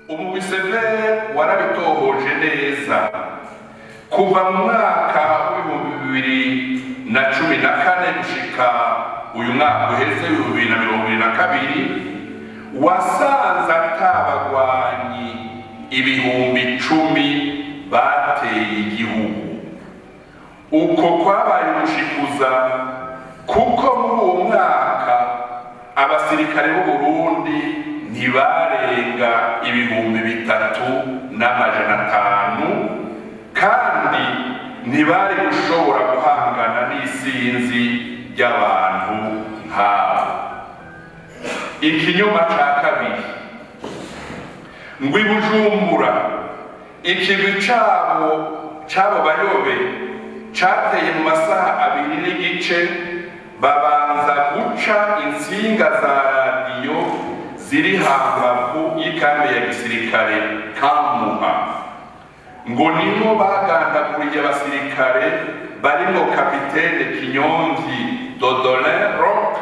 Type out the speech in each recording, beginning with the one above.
Umugwi Severe warabitohoje neza kuva mu mwaka w'2014 gushika uyu mwaka uheze 2022 wasanze atabagwanyi ibihumbi 10 bateye igihugu. Uko kwabaye gushikuza kuko muri uwo mwaka abasirikare b'u Burundi ntibarenga ibihumbi 3,500 kandi ntibari gushobora guhangana n'isinzi ry'abantu nk'abo. Ikinyoma ca kabiri ngo i Bujumbura ikigwi cabo bayobe cateye mu masaha 2 babanza guca insinga za radiyo ziri hambavu y'ikambi ya gisirikare Kamuha, ngo niho bagandaguriye abasirikare barimo kapitene Kinyomvyi Dodolin Rock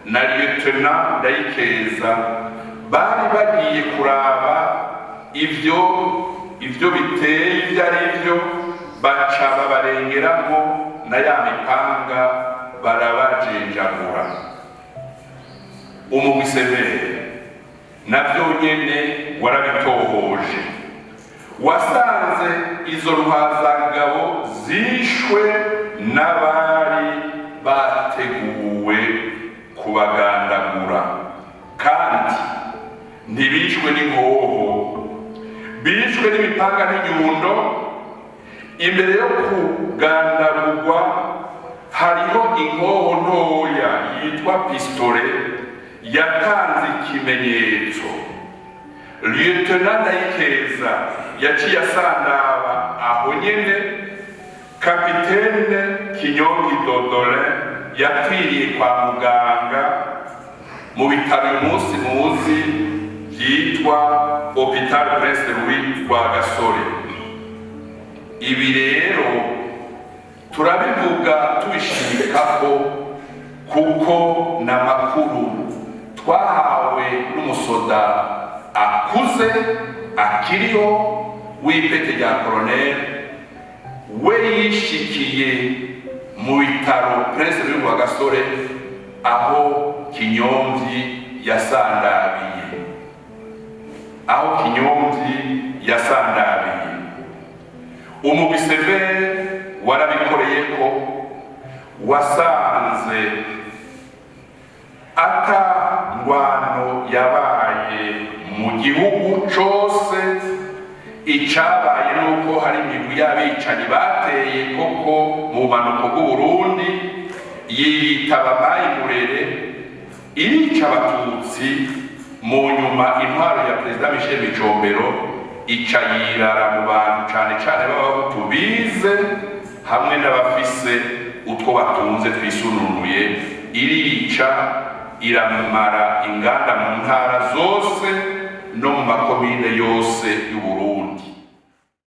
na Lieutenant Ndayikeza bari bagiye kuraba ivyo biteye ivyo ari vyo, baca babarengeramo na ya mipanga barabajenjagura. Umugwi Severe navyo nyene warabitohoje, wasanze izo ruhazangabo zishwe n'abari bateguwe kubagandagura, kandi ntibishwe n'inkoho, bishwe n'imipanga n'inyundo. Imbere yo kugandagurwa hariho inkoho ntoya yitwa pistole yatanze ikimenyetso. Lieutenant Ndayikeza yaciye asandaba aho nyene, kapitene Kinyomvyi Dodolin yapfiriye kwa muganga mu bitaro uyu munsi muzi byitwa Hopital Prince Louis Rwagasore. Ibi rero turabivuga tubishimikako kuko n'amakuru twahawe n'umusoda akuze akiriho w'ipete rya colonel, we yishikiye mu bitaro Prince Louis Rwagasore aho Kinyomvyi yasandabiye, Umugwi Severe warabikoreyeko, wasanze ata ngwano yabaye mu gihugu cose. Icabaye nuko hari imigwi y'abicanyi bateye koko mu bumanuko bw'Uburundi yiyita Abayimurere, irica abatutsi. Mu nyuma intwaro ya Perezida Michel Micombero ica yirara mu bantu cane cane b'abahutu bize hamwe n'abafise utwo batunze twisununuye, irica iramara inganda mu ntara zose no mu makomine yose y'Uburundi.